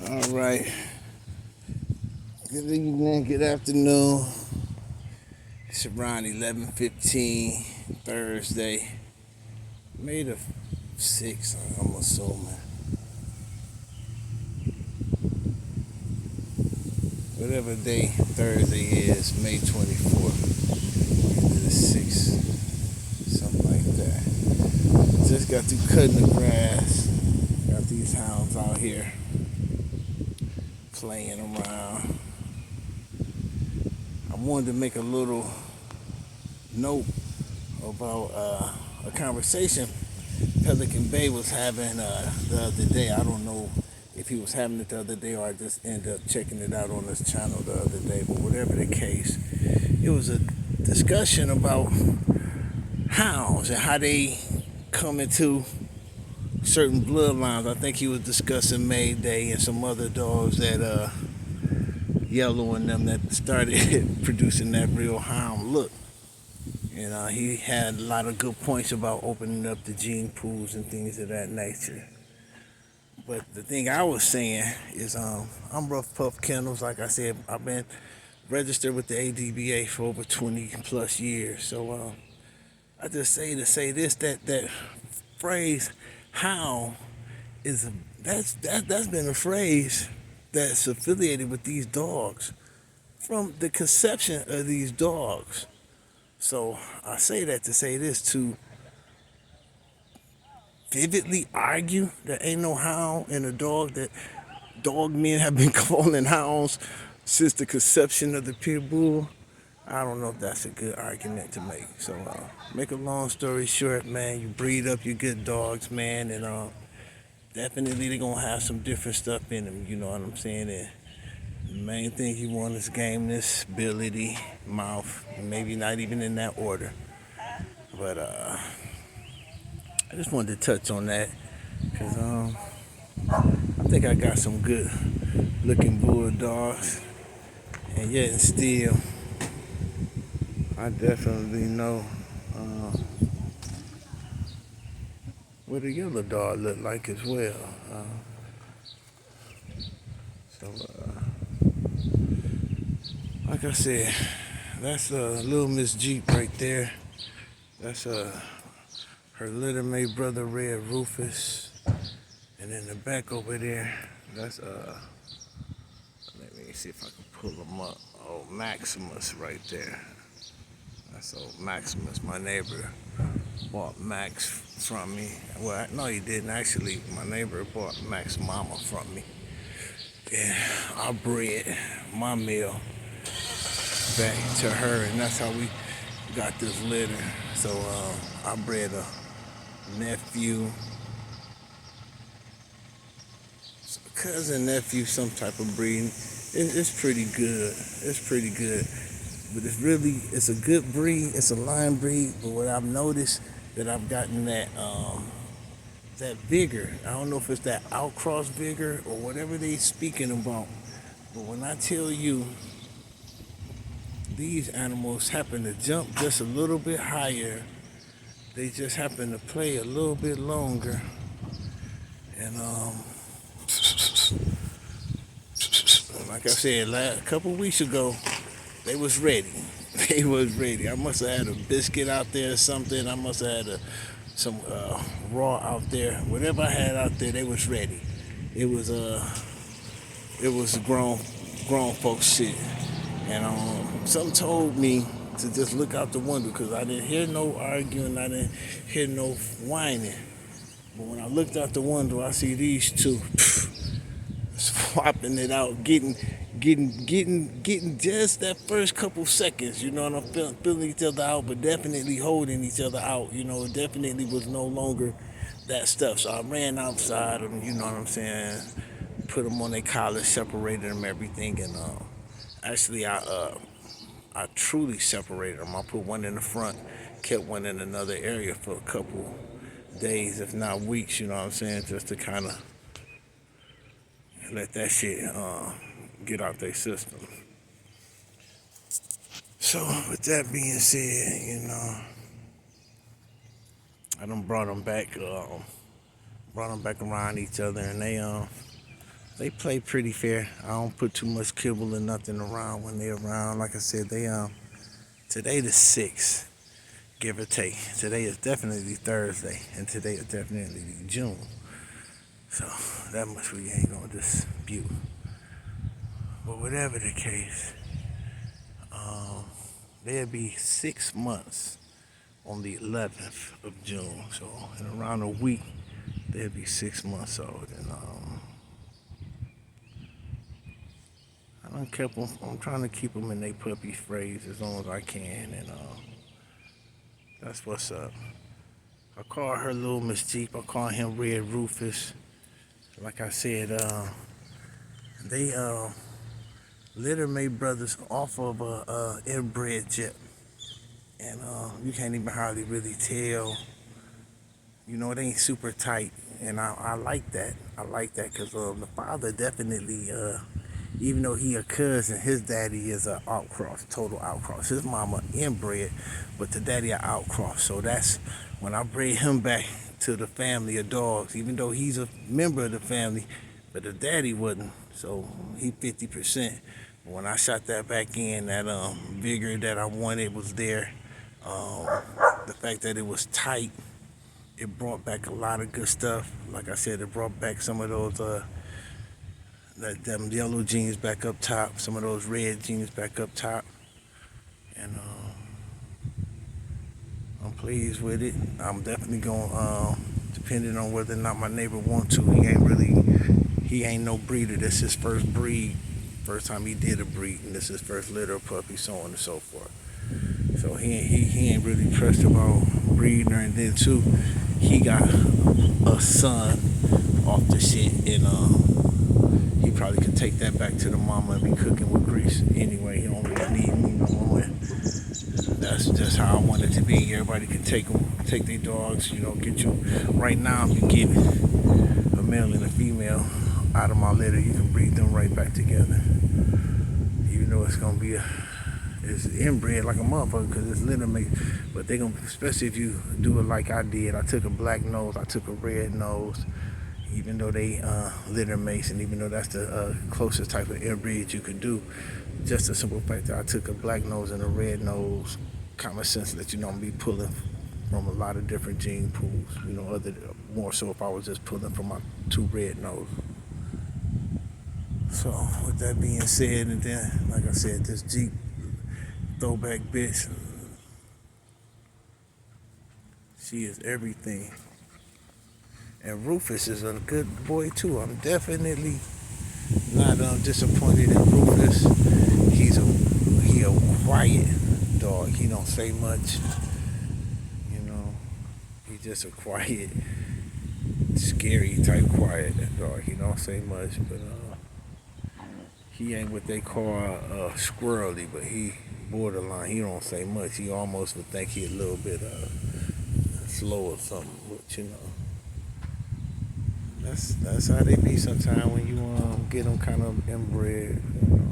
All right. Good evening, good afternoon. It's around 11:15 Thursday, May the 6th, I'm assuming. Whatever day Thursday is, May 24th, either the 6th, something like that. Just got through cutting the grass. Got these hounds out here playing around. I wanted to make a little note about a conversation Pelican Bay was having the other day. I don't know if he was having it the other day or I just ended up checking it out on his channel the other day. But whatever the case, it was a discussion about hounds and how they come into certain bloodlines. I think he was discussing Mayday and some other dogs that Yellow and them that started producing that real hound look. You know, he had a lot of good points about opening up the gene pools and things of that nature. But the thing I was saying is, I'm Ruff Puff Kennels. Like I said, I've been registered with the ADBA for over 20 plus years. So I just say to say this, that phrase, "how," that's been a phrase that's affiliated with these dogs from the conception of these dogs. So I say that to say this, to vividly argue that ain't no hound in a dog, that dog men have been calling hounds since the conception of the pit bull. I don't know if that's a good argument to make. So make a long story short, man, you breed up your good dogs, man, and definitely they're gonna have some different stuff in them, you know what I'm saying? And the main thing you want is gameness, ability, mouth, maybe not even in that order. But I just wanted to touch on that because I think I got some good looking bulldogs, and yet and still, I definitely know what a yellow dog look like as well. So, like I said, that's little Miss Jeep right there. That's her littermate brother, Red Rufus, and in the back over there, that's let me see if I can pull them up. Oh, Maximus right there. That's old Maximus. My neighbor bought Max from me. Well, no, he didn't actually. My neighbor bought Max Mama from me. And I bred my meal back to her, and that's how we got this litter. So I bred a nephew, cousin, nephew, some type of breeding. It's pretty good. It's pretty good. But it's a good breed. It's a line breed. But what I've noticed that I've gotten that vigor. I don't know if it's that outcross vigor or whatever they speaking about. But when I tell you these animals happen to jump just a little bit higher, they just happen to play a little bit longer, and like I said, a couple weeks ago, they was ready. They was ready. I must have had a biscuit out there or something. I must have had some raw out there. Whatever I had out there, they was ready. It was it was grown folks shit. And something told me to just look out the window because I didn't hear no arguing. I didn't hear no whining. But when I looked out the window, I see these two swapping it out, getting just that first couple seconds. You know what I'm feeling each other out, but definitely holding each other out. You know, it definitely was no longer that stuff. So I ran outside them. You know what I'm saying? Put them on their collars, separated them, everything, and actually I truly separated them. I put one in the front, kept one in another area for a couple days, if not weeks. You know what I'm saying? Just to kind of let that shit get out their system. So with that being said, you know, I done brought them back around each other, and They play pretty fair. I don't put too much kibble or nothing around when they're around. Like I said, they today the 6th, give or take. Today is definitely Thursday, and today is definitely June. So that much we ain't gonna dispute. But whatever the case, um, there'll be 6 months on the 11th of June. So in around a week, they'll be 6 months old, and I done kept them. I'm trying to keep them in their puppy phrase as long as I can, and that's what's up. I call her Little Miss Jeep. I call him Red Rufus. Like I said, they litter made brothers off of a inbred jet, and you can't even hardly really tell. You know, it ain't super tight, and I like that. I like that because the father definitely, even though he a cousin, his daddy is a outcross, total outcross. His mama inbred, but the daddy a outcross. So that's when I bring him back to the family of dogs, even though he's a member of the family, but the daddy wasn't. So he 50%. When I shot that back in, that vigor that I wanted was there. Um, the fact that it was tight, it brought back a lot of good stuff. Like I said, it brought back some of those them yellow jeans back up top, some of those red jeans back up top, and I'm pleased with it. I'm definitely going, depending on whether or not my neighbor want to. He ain't no breeder. This is his first breed, first time he did a breed, and this is his first litter of puppy, so on and so forth. So he ain't really pressed about breeding or anything too. He got a son off the shit, and he probably could take that back to the mama and be cooking with grease. Anyway, he don't really need me no more. That's just how I want it to be. Everybody can take their dogs. You know, get you. Right now, if you get a male and a female out of my litter, you can breed them right back together. Even though it's gonna be it's inbred like a motherfucker because it's litter mate. But they gonna, especially if you do it like I did. I took a black nose, I took a red nose. Even though they litter mates, and even though that's the closest type of inbreed you could do, just the simple fact that I took a black nose and a red nose, common sense that you know I'm be pulling from a lot of different gene pools. You know, more so if I was just pulling from my two red noses. So with that being said, and then like I said, this Jeep throwback bitch, she is everything. And Rufus is a good boy too. I'm definitely not disappointed in Rufus. He a quiet dog. He don't say much. You know, he just a quiet, scary type quiet dog. He don't say much, but he ain't what they call squirrely, but he borderline. He don't say much. He almost would think he a little bit slow or something, but you know. That's how they be sometimes when you get them kind of inbred. You know.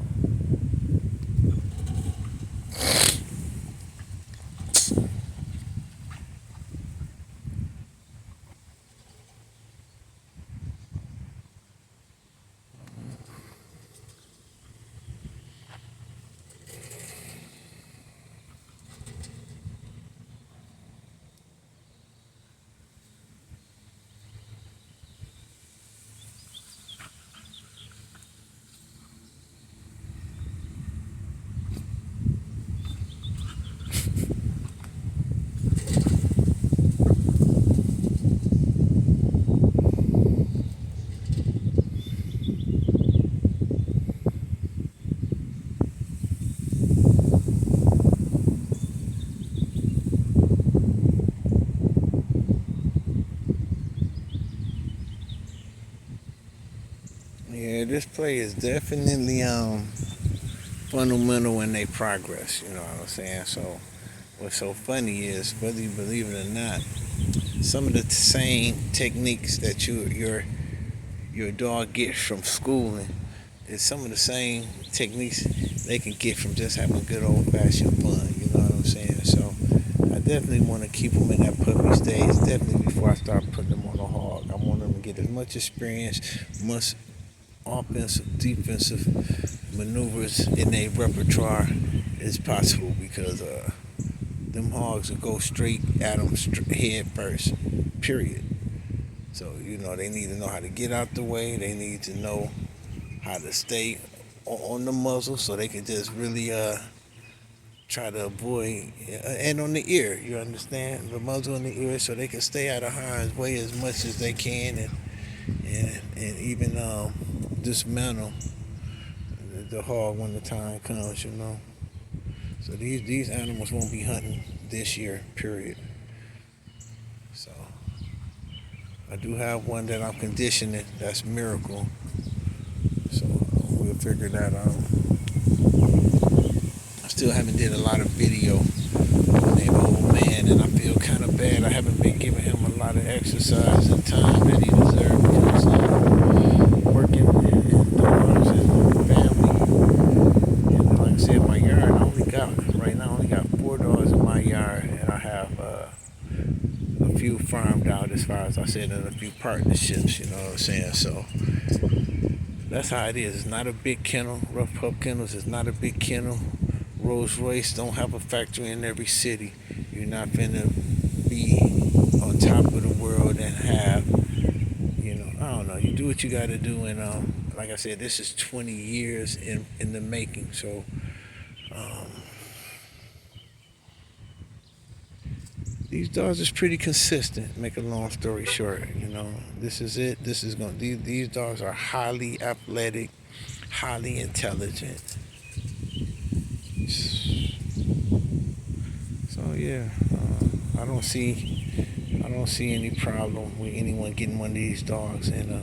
Yeah, this play is definitely fundamental in their progress. You know what I'm saying? So what's so funny is, whether you believe it or not, some of the same techniques that your dog gets from schooling is some of the same techniques they can get from just having good old fashioned fun. You know what I'm saying? So I definitely want to keep them in that puppy stage. Definitely before I start putting them on a hog, I want them to get as much experience, much offensive, defensive maneuvers in their repertoire is possible because them hogs will go straight at them head first, period. So, they need to know how to get out the way. They need to know how to stay on the muzzle so they can just really try to avoid, and on the ear, you understand? The muzzle in the ear so they can stay out of harm's way as much as they can and even dismantle the hog when the time comes. So these animals won't be hunting this year, period. So I do have one that I'm conditioning. That's Miracle. So we'll figure that out. I still haven't did a lot of video on that old man, and I feel kind of bad. I haven't been giving him a lot of exercise and time that he deserves because working indoors and family. And like I said, my yard, right now, I only got 4 dogs in my yard, and I have a few farmed out as far as I said, and a few partnerships, you know what I'm saying? So that's how it is. It's not a big kennel. Ruff Pup Kennels is not a big kennel. Rolls Royce don't have a factory in every city. You're not finna be on top of the world and have, I don't know. You do what you got to do, and like I said, this is 20 years in the making. So these dogs is pretty consistent. Make a long story short, this is it. These dogs are highly athletic, highly intelligent. So yeah, I don't see any problem with anyone getting one of these dogs and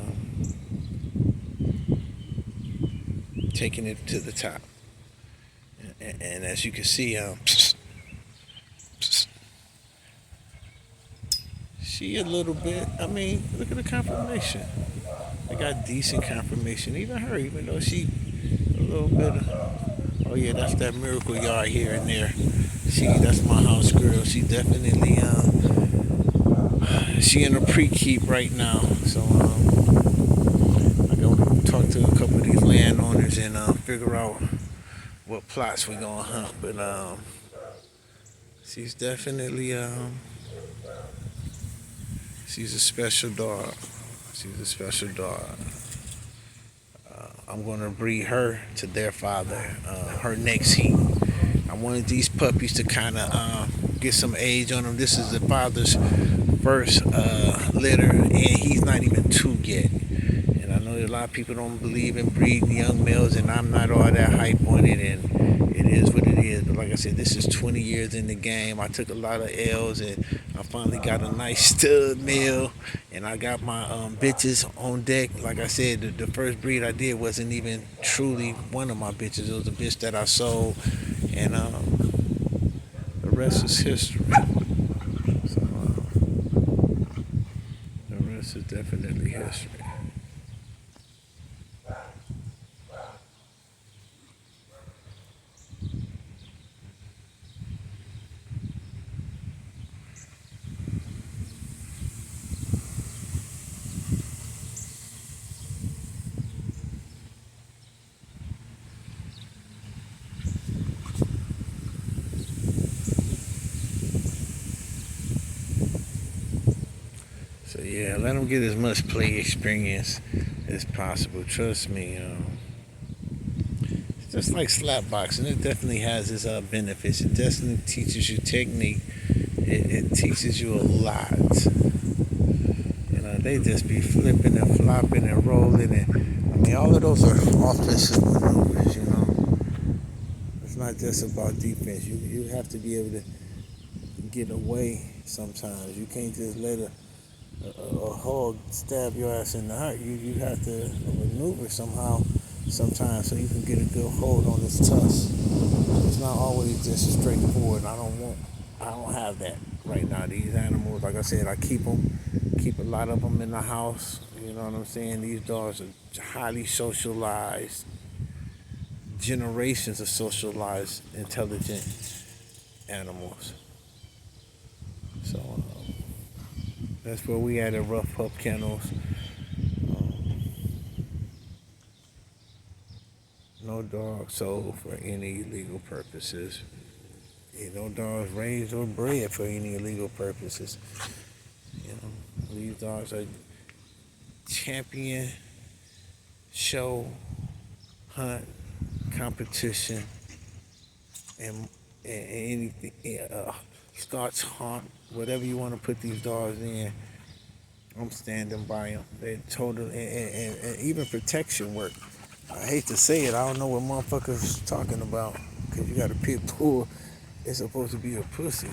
taking it to the top. And as you can see, she a little bit. I mean, look at the confirmation. I got decent confirmation. Even her, even though she a little bit. Oh yeah, that's that Miracle Yard here and there. That's my house girl. She definitely she in a pre-keep right now. So I go talk to a couple of these landowners and figure out what plots we gonna hunt. But she's definitely she's a special dog. She's a special dog. I'm gonna breed her to their father, her next heat. I wanted these puppies to kind of get some age on them. This is the father's first litter, and he's not even 2 yet. And I know a lot of people don't believe in breeding young males, and I'm not all that hype on it, and it is what it is. But like I said, this is 20 years in the game. I took a lot of L's, and I finally got a nice stud male, and I got my bitches on deck. Like I said, the first breed I did wasn't even truly one of my bitches. It was a bitch that I sold, and the rest is history. So the rest is definitely history. So yeah, let them get as much play experience as possible. Trust me, it's just like slap boxing. It definitely has its benefits. It definitely teaches you technique. It teaches you a lot. They just be flipping and flopping and rolling, and I mean all of those are offensive maneuvers. It's not just about defense. You have to be able to get away sometimes. You can't just let a hog stab your ass in the heart. You have to maneuver somehow sometimes so you can get a good hold on its tusk. It's not always just straightforward. I don't have that right now. These animals, like I said, I keep a lot of them in the house. You know what I'm saying? These dogs are highly socialized, generations of socialized, intelligent animals. So that's where we at Ruff Pup Kennels. No dog sold for any illegal purposes. Ain't no dogs raised or bred for any illegal purposes. You know, these dogs are champion, show, hunt, competition, and, and anything, starts hunt, whatever you want to put these dogs in. I'm standing by them. They're total, and even protection work. I hate to say it, I don't know what motherfuckers talking about. Cause you got a pit bull, it's supposed to be a pussy.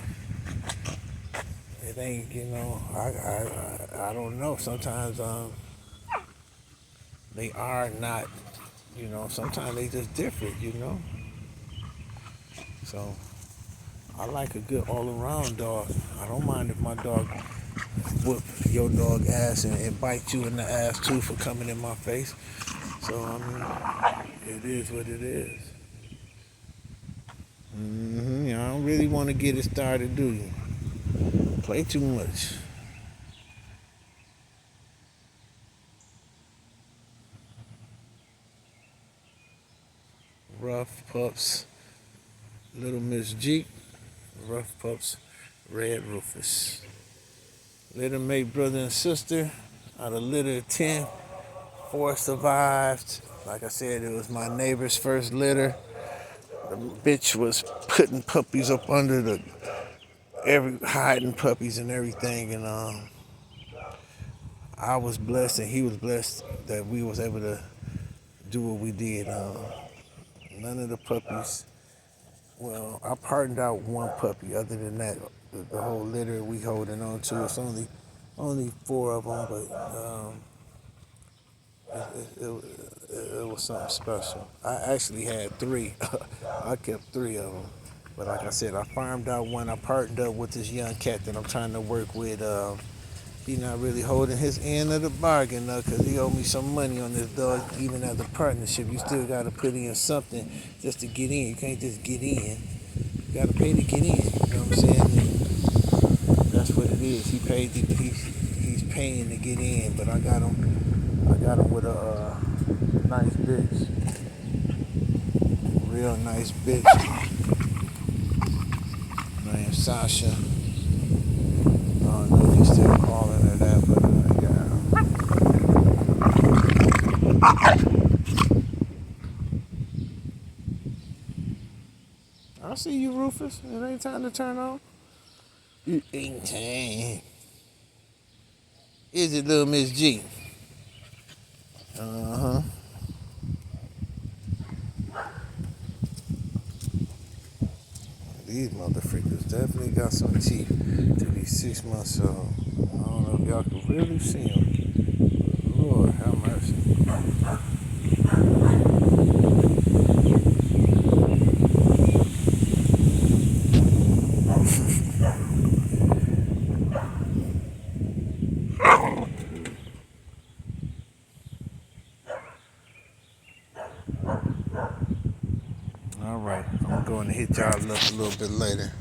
It ain't, I don't know. Sometimes they are not, sometimes they just different. So I like a good all around dog. I don't mind if my dog whoop your dog ass and bite you in the ass too for coming in my face. So I mean, it is what it is. You don't really want to get it started, do you? Play too much. Ruff, Pupps, Little Miss Jeep, Ruff, Pupps, Red Rufus. Litter mate brother and sister. Out of litter of 10, 4 survived. Like I said, it was my neighbor's first litter. The bitch was putting puppies up under hiding puppies and everything, and I was blessed and he was blessed that we was able to do what we did. None of the puppies. Well, I pardoned out one puppy. Other than that, the whole litter we holding on to. It's only 4 of them, but it was something special. I actually had 3. I kept 3 of them. But like I said, I farmed out one. I partnered up with this young cat that I'm trying to work with. He not really holding his end of the bargain though, because he owed me some money on this dog. Even as a partnership, you still got to put in something just to get in. You can't just get in. You got to pay to get in. You know what I'm saying? And that's what it is. He's paying to get in, but I got him with a nice bitch, real nice bitch named Sasha. I don't know if he's still calling her that, but yeah. I see you, Rufus. It ain't time to turn on. It ain't time. Is it little Miss G? Uh-huh. These motherfuckers definitely got some teeth to be 6 months old. I don't know if y'all can really see them. Lord have mercy. All right, I'm going to hit y'all up a little bit later.